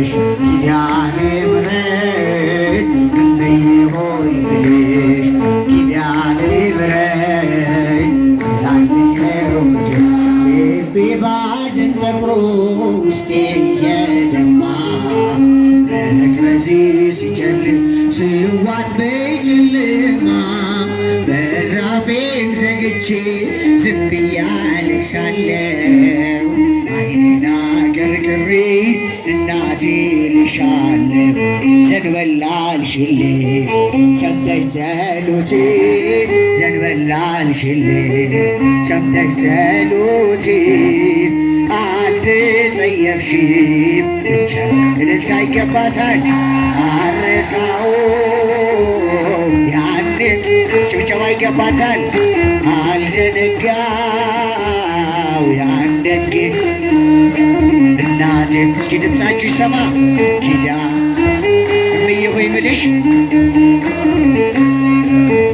ምልሽ ኪዳነ ምሕረት እመዬ ሆይ ምልሽ ኪዳነ ምሕረት ስላለኝ ነው ምድር ልቤ ባዘን ጠቁሮ ውስጤ እየደማ መቅረዜ ሲጨልም ስዋት በጨለማ በራፌን ዘግቼ ዝም ብዬ አለቅሳለሁ ዓይኔን አቀርቅሬ እናቴ ልሻለሁ ዘንበል አልሽልኝ ሰምተሽ ጸሎቴን ዘንበል አልሽልኝ ሰምተሽ ጸሎቴን አልተጸየፍሽም ብቻ እልልታ ይገባታል አልረሳውም ያንን ጭብጨባ ይገባታል አልዘነጋው ያን ደግ እናቴ እስኪ ድምፃችሁ ይሰማ ኪዳነ እምዬ ሆይ ምልሽ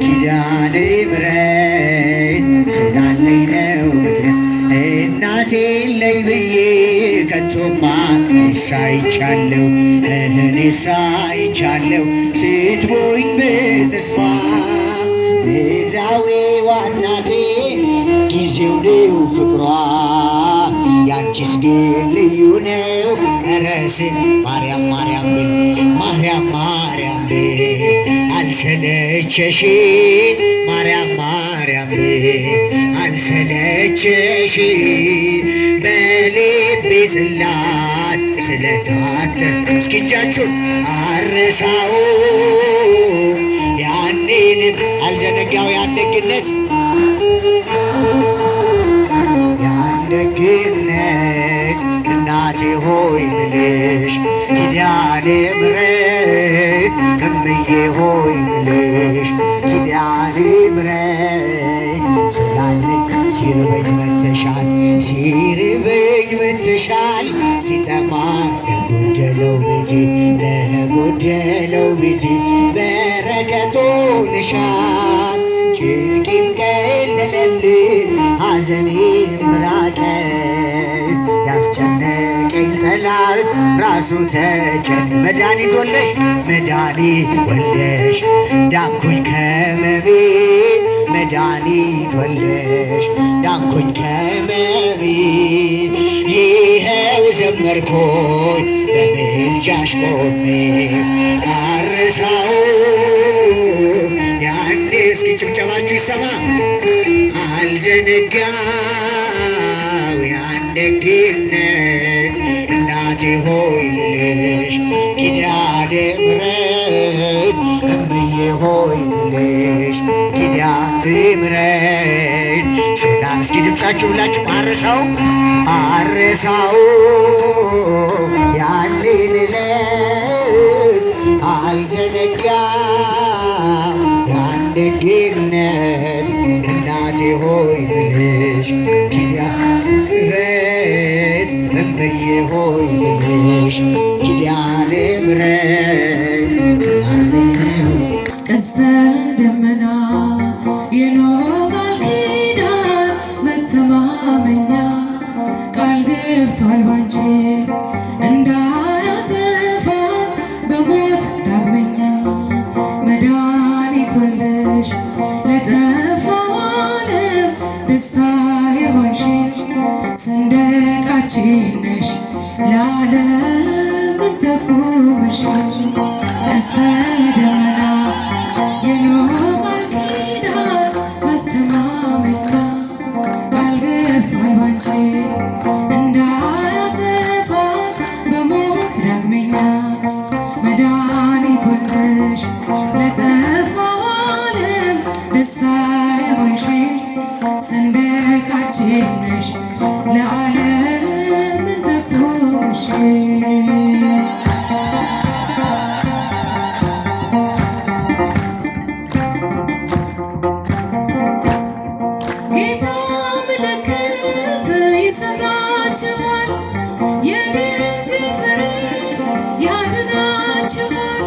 ኪዳነ ምሕረት ስላለኝ ነው ምክንያት እናቴን ለይ ብዬ ከቶማ ሳይቻለው እኔ ሳይቻለው ስትቦኝ በተስፋ ምድራዊዋ እናቴ ጊዜው ነው ፍቅሯ ያንቺስ ግን ልዩ ነው ረስን ማርያም ማርያም ብል ማርያም ማርያም ብል አልሰለቸሽ ማርያም ማርያም ብል አልሰለቸሽ በልቤ ጽላት ስለታተ እስኪ እጃችሁን አርሳው ያኔንም አልዘነጋው ያን ደግነት ያን ደግነት እናቴ ሆይ ምልሽ ኪዳነ ምሕረት እምዬ ሆይ ምልሽ ኪዳነ ምሕረት ስላለኝ ሲርበኝ መተሻል ሲርበኝ መተሻል ሲጠማ ለጎደለው ቤቴ ለጎደለው ቤቴ በረከቶ ነሻል ጭንቄም ቀለለልኝ ሐዘኔም ራቀ ያስጨነቀኝ ጠላት ራሱ ተጨን መድኃኒት ወለሽ መድኃኒት ወለሽ ዳንኩኝ ከመሜ መድኃኒት ወለሽ ዳንኩኝ ከመሜ ይኸው ዘመርኩኝ በምልጃሽ ቆሜ አርሳውም ያኔ እስኪ ጭብጨባችሁ ይሰማ አልዘነጋው ያን ደግነት እናቴ ሆይ ምልሽ ኪዳነ ምሕረት እምዬ ሆይ ምልሽ ኪዳነ ምሕረት ስና እስኪ ድምፃችሁ ብላችሁ አርሳው አርሳው ያንን ዕለት አልዘነጋም ያን ደግነት እናቴ ሆይ ምልሽ ኪዳነ ምሕረት እምዬ ሆይ ምልሽ ኪዳነ ምሕረት ስላለኝ ነው ቀስተ ደመና የኖህ ቃል ኪዳን መተማመኛ ቃል ገብቷል ባንቺ እንዳያጠፋን በሞት ዳግመኛ መድኃኒት ወልደሽ ለጠፋው ዓለም ደስታ የሆንሽን ሰንደቃችን ነሽ ለዓለም ጠቁመሽ ቀስተ ደመና የኖህ ቃል ኪዳን መተማመኛ ቃል ገብቷል ባንቺ እንዳያጠፋን በሞት ዳግመኛ መድኃኒት ወልደሽ ለጠፋው ዓለም ደስታ የሆንሽን ሰንደቃችን ነሽ ለዓለም ጠቁመሽ ይሰጣችኋል የድንግል ፍሬ ያድናችኋል።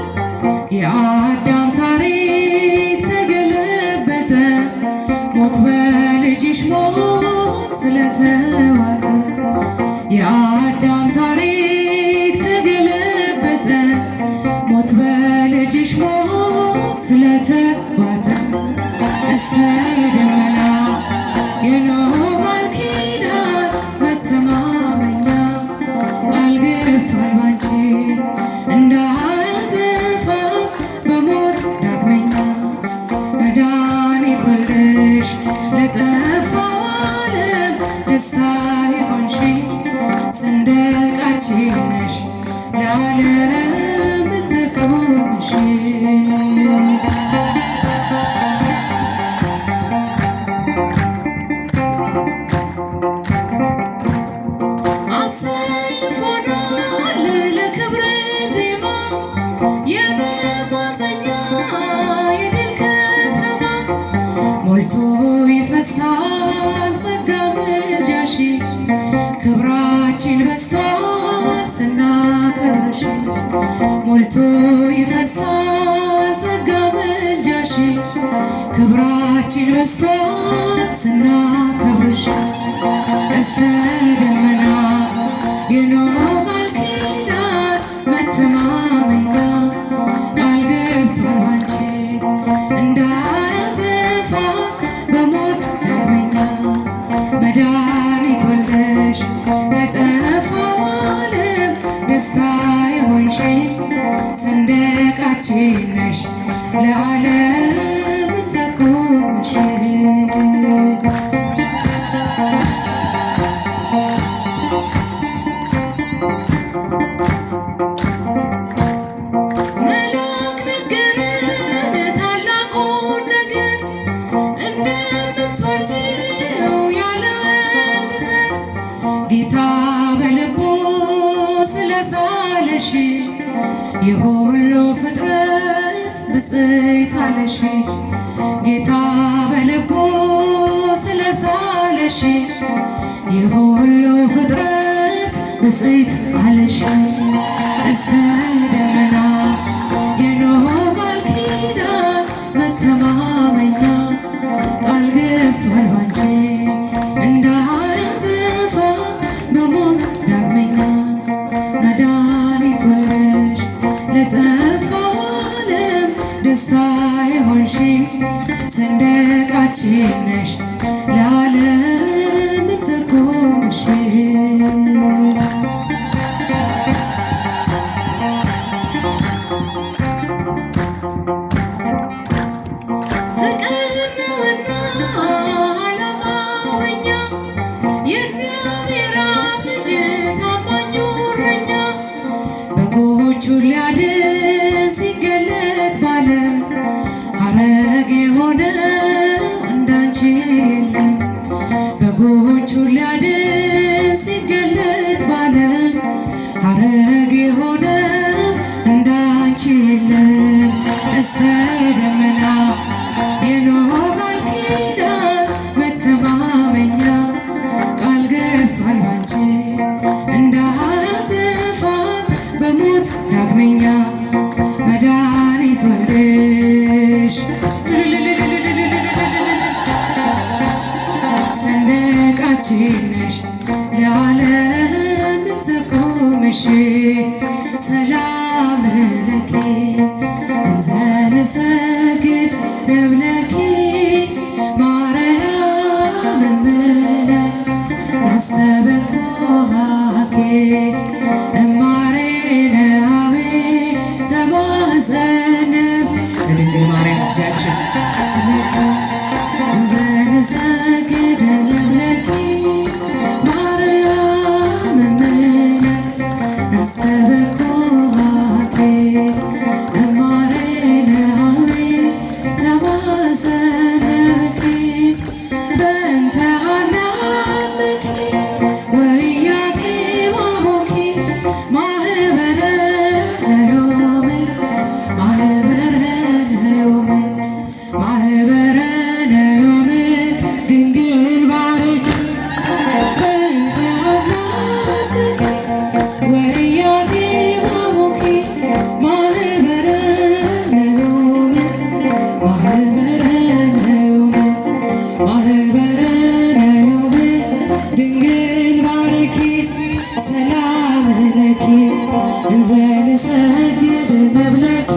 የአዳም ታሪክ ተገለበጠ ሞት በልጅሽ ሞት ስለተዋጠ የአዳም ታሪክ ተገለበጠ ቀስተ ደመና የኖህ ቃል ኪዳን መተማመኛ ቃል ገብቷል ባንቺ እንዳያጠፋ በሞት ዳግመኛ መድኃኒት ወልደሽ ለጠፋው ዓለም ደስታ የሆንሽ ሰንደቃችን ነሽ ለዓለም ትቆምሽ አሰልፎናል ለክብረ ዜማ የመማፀኛ የድል ከተማ ሞልቶ ይፈሳል ጸጋ ምልጃሽ ክብራችን በስቷል ስናከብርሽ ሞልቶ ይፈሳል ጸጋ ምልጃሽ ክብራችን በስቷል ስናከብርሽ ቀስተ ደመና የኖህ ቃል ኪዳን መተማመኛ ቃል ገብቷል ባንቺ እንዳያጠፋ በሞት ዳግመኛ መድኃኒት ወልደሽ ለጠፋው ዓለም ደስታ የሆንሽ ሰንደቃችን ነሽ ለዓለም ጠቆምሽ መልአክ ነገረን ታላቁን ነገር እንደምትወልጂው ያለ ወንድ ዘር ጌታ በልቡ ስለሳለሽ የሁሉ ፍጥረት ብፅዕት አለሽ ጌታ በልቡ ስለሳለሽ የሁሉ ፍጥረት ብፅዕት አለሽ ቀስተ ደመና የኖህ ቃል ኪዳን መተማመኛ ቃል ገብቷል ባንቺ እንዳያጠፋ በሞት ዳግመኛ መድኃኒት ወልደሽ ለጠፋው ዓለም ደስታ የሆንሽ ሰንደቃችን ነሽ ለዓለም ትቆምሽ ፍቅር ነውና ዓላማው በኛ የእግዚአብሔር አብ ልጅ ታማኙ እረኛ በጎቹን ሊያድን ሲገለጥ ባለም ሐረግ የሆነው እንዳንቺ የለም በጎቹን ሊያድን ሲገለጥ ባለም ሐረግ የሆነው እንዳንቺ የለም ቀስተ ደመና የኖህ ቃል ኪዳን መተማመኛ ቃል ገብቷል ባንቺ እንዳያጠፋ በሞት ዳግመኛ መድኃኒት ወልደሽ ሰንደቃችን ነሽ ለዓለም ትቆምሽ ሰላም ለኪ እንዘ ንሰግድ ለብለኪ ማርያም እምነ ናስተበኩሃኬ እማሬነ አቤ ተማጸነብ ለድንግል ማርያም እጃችን እንዘ ንሰግድ ለብለኪ ማርያም እምነ ናስተበኩሃኬ እማሬነ አቤ ተማጸነብኪ በእንተ ሀናምኪ ወኢያቄም አቡኪ ማህበረ ነዮም ማህበረ ነዮም ማህበረ ነዮም ድንግል ባርኪ በእንተ ሀናምኪ ወኢያቄም አቡኪ ማህበረ ነዮም ማህበረ ነዮም ማህበረ ነዮም ድንግል ባርኪ ሰላም ለኪ እንዘ ንሰግድ ነብለኪ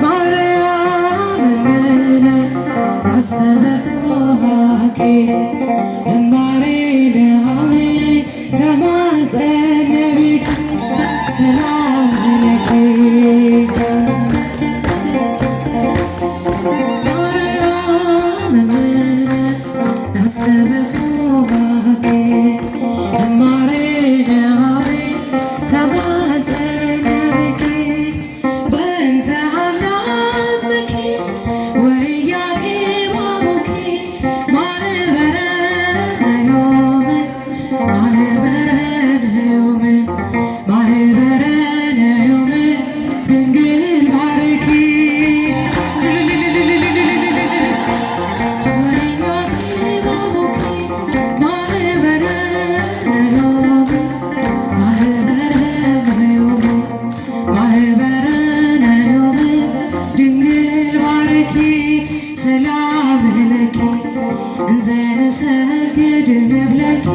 ማርያም እምነ ናስተበኩሃኬ እምባሬ ደሃዊኔ ተማጸነቢክ ሰላም ለኪ ማርያም እምነ ናስተበኩሃኬ እምባሬ ደሃዊኔ ተማጸነቢክ በእንተ ሀናምኪ ወኢያቄም አቡኪ ማህበረ ነዮምን ማህበረ ነዮምን ማህበረ ነዮምን ድንግል ባርኪ ወኢያቄም አቡኪ ማህበረ ነዮምን ማህበረ ነዮምን ማህበረ ነዮምን ድንግል ባርኪ ሰላም ለኪ እንዘ ንሰግድ ንብለኪ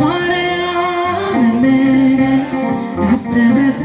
ማርያም እምነ ናስተበኩ